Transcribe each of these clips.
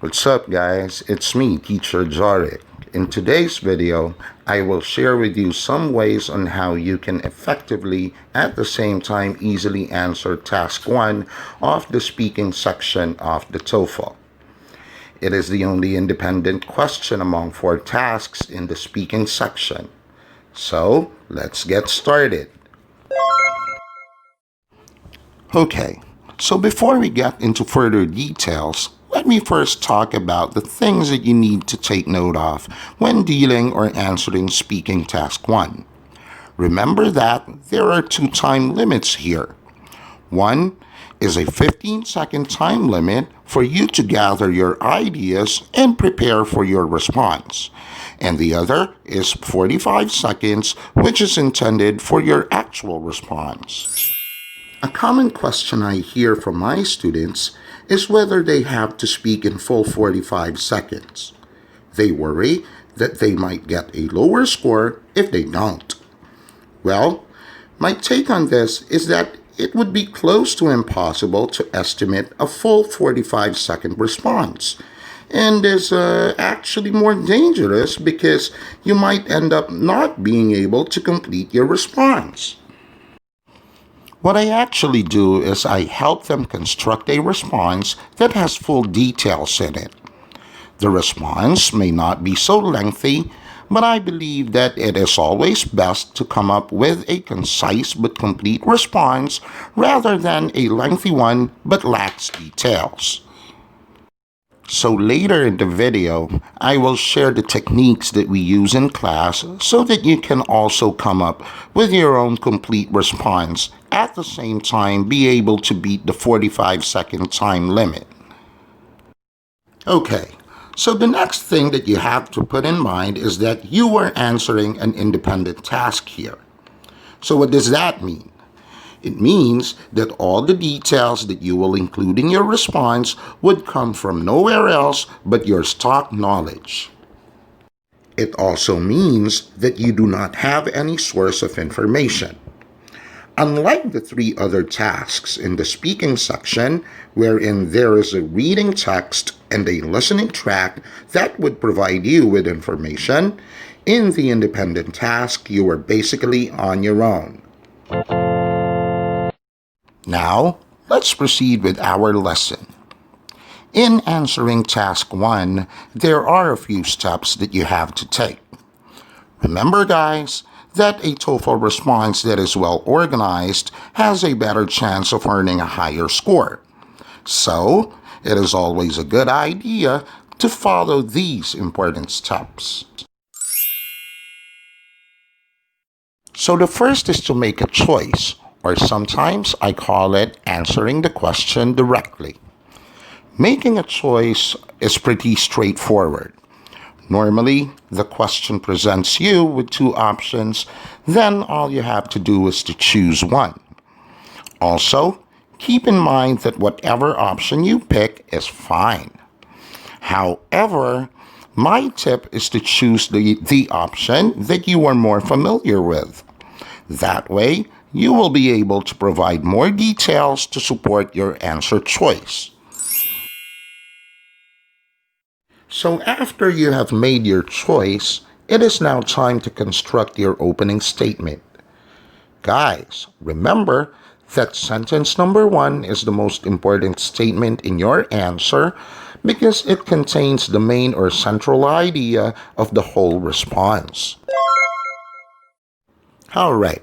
What's up, guys? It's me, Teacher Jorik. In today's video, I will share with you some ways on how you can effectively, at the same time, easily answer Task 1 of the speaking section of the TOEFL. It is the only independent question among 4 tasks in the speaking section. So, let's get started. Okay, so before we get into further details, let me first talk about the things that you need to take note of when dealing or answering speaking task 1. Remember that there are 2 time limits here. One is a 15-second time limit for you to gather your ideas and prepare for your response. And the other is 45 seconds, which is intended for your actual response. A common question I hear from my students is whether they have to speak in full 45 seconds. They worry that they might get a lower score if they don't. Well, my take on this is that it would be close to impossible to estimate a full 45-second response, and is actually more dangerous because you might end up not being able to complete your response. What I actually do is I help them construct a response that has full details in it. The response may not be so lengthy, but I believe that it is always best to come up with a concise but complete response rather than a lengthy one but lacks details. So later in the video, I will share the techniques that we use in class so that you can also come up with your own complete response, at the same time be able to beat the 45-second time limit. Okay, so the next thing that you have to put in mind is that you are answering an independent task here. So what does that mean? It means that all the details that you will include in your response would come from nowhere else but your stock knowledge. It also means that you do not have any source of information. Unlike the 3 other tasks in the speaking section, wherein there is a reading text and a listening track that would provide you with information, in the independent task you are basically on your own. Now, let's proceed with our lesson. In answering task 1, there are a few steps that you have to take. Remember, guys, that a TOEFL response that is well organized has a better chance of earning a higher score. So, it is always a good idea to follow these important steps. So the first is to make a choice, or sometimes I call it answering the question directly. Making a choice is pretty straightforward. Normally, the question presents you with 2 options, then all you have to do is to choose one. Also, keep in mind that whatever option you pick is fine. However, my tip is to choose the option that you are more familiar with. That way, you will be able to provide more details to support your answer choice. So after you have made your choice, it is now time to construct your opening statement. Guys, remember that sentence number 1 is the most important statement in your answer because it contains the main or central idea of the whole response. Alright,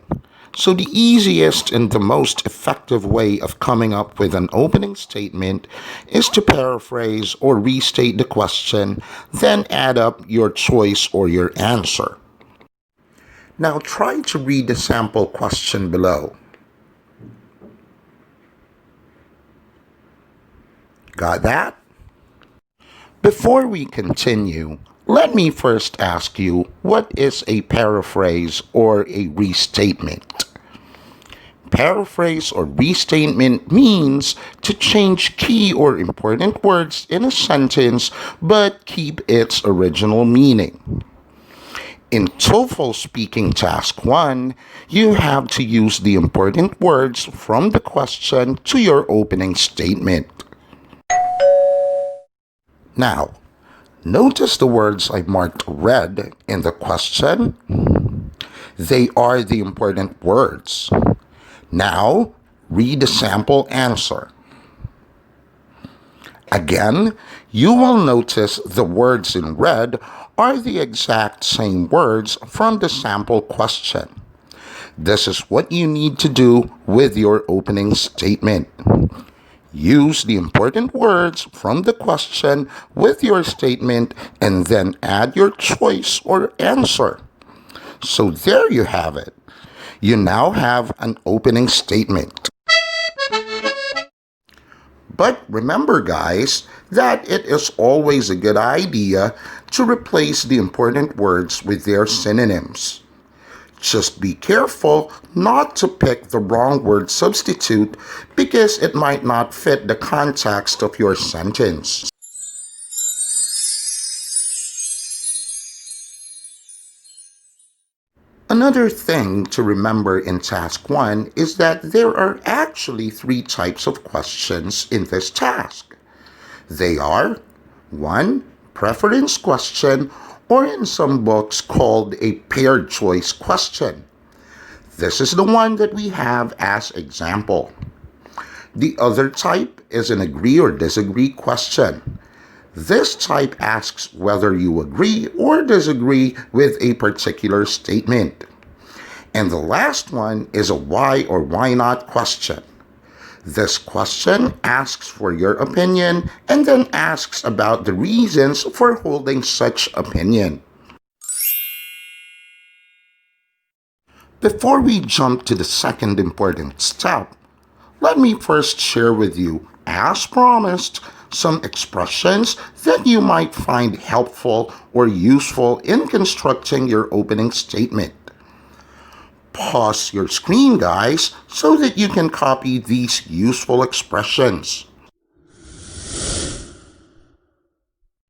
so the easiest and the most effective way of coming up with an opening statement is to paraphrase or restate the question, then add up your choice or your answer. Now try to read the sample question below. Got that? Before we continue, let me first ask you, what is a paraphrase or a restatement? Paraphrase or restatement means to change key or important words in a sentence but keep its original meaning. In TOEFL speaking task 1, you have to use the important words from the question to your opening statement. Now, notice the words I marked red in the question. They are the important words. Now, read the sample answer. Again, you will notice the words in red are the exact same words from the sample question. This is what you need to do with your opening statement. Use the important words from the question with your statement and then add your choice or answer. So there you have it. You now have an opening statement. But remember, guys, that it is always a good idea to replace the important words with their synonyms. Just be careful not to pick the wrong word substitute because it might not fit the context of your sentence. Another thing to remember in task 1 is that there are actually 3 types of questions in this task. They are 1. Preference question, or in some books called a paired choice question. This is the one that we have as example. The other type is an agree or disagree question. This type asks whether you agree or disagree with a particular statement. And the last one is a why or why not question. This question asks for your opinion and then asks about the reasons for holding such opinion. Before we jump to the second important step, let me first share with you, as promised, some expressions that you might find helpful or useful in constructing your opening statement. Pause your screen, guys, so that you can copy these useful expressions.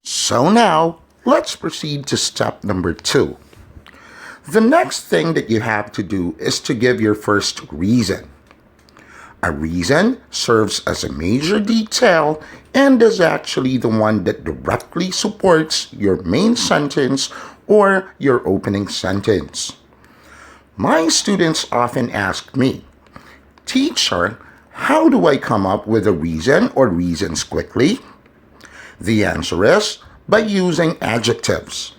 So now, let's proceed to step number 2. The next thing that you have to do is to give your first reason. A reason serves as a major detail and is actually the one that directly supports your main sentence or your opening sentence. My students often ask me, "Teacher, how do I come up with a reason or reasons quickly?" The answer is by using adjectives.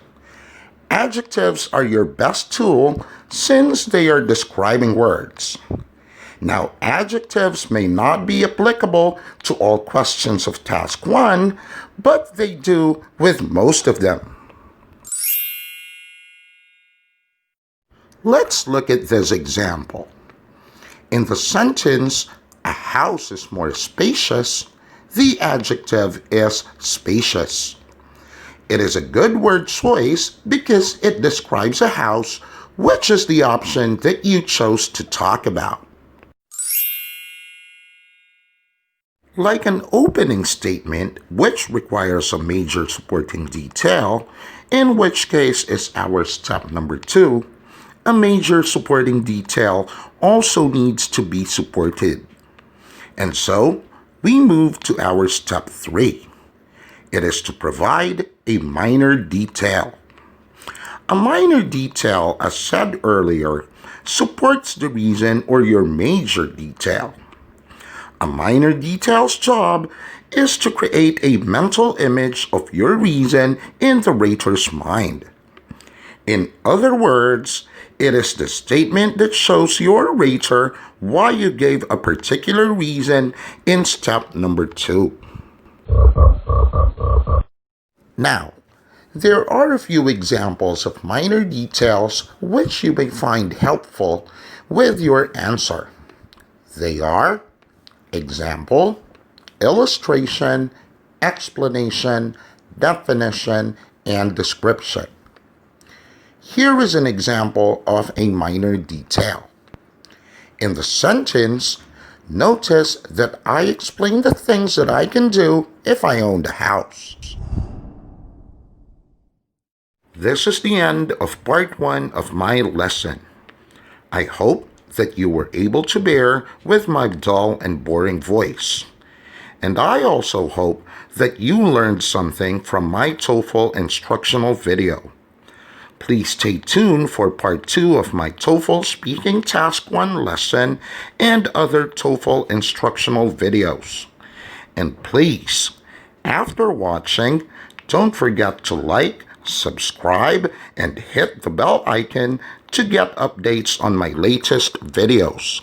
Adjectives are your best tool since they are describing words. Now, adjectives may not be applicable to all questions of task 1, but they do with most of them. Let's look at this example. In the sentence, "a house is more spacious," the adjective is spacious. It is a good word choice because it describes a house, which is the option that you chose to talk about. Like an opening statement, which requires a major supporting detail, in which case is our step number 2, a major supporting detail also needs to be supported. And so, we move to our step 3. It is to provide a minor detail. A minor detail, as said earlier, supports the reason or your major detail. A minor detail's job is to create a mental image of your reason in the rater's mind. In other words, it is the statement that shows your rater why you gave a particular reason in step number 2. Now, there are a few examples of minor details which you may find helpful with your answer. They are example, illustration, explanation, definition, and description. Here is an example of a minor detail. In the sentence, notice that I explain the things that I can do if I owned a house. This is the end of part 1 of my lesson. I hope that you were able to bear with my dull and boring voice. And I also hope that you learned something from my TOEFL instructional video. Please stay tuned for part 2 of my TOEFL Speaking Task 1 lesson and other TOEFL instructional videos. And please, after watching, don't forget to like, subscribe, and hit the bell icon to get updates on my latest videos.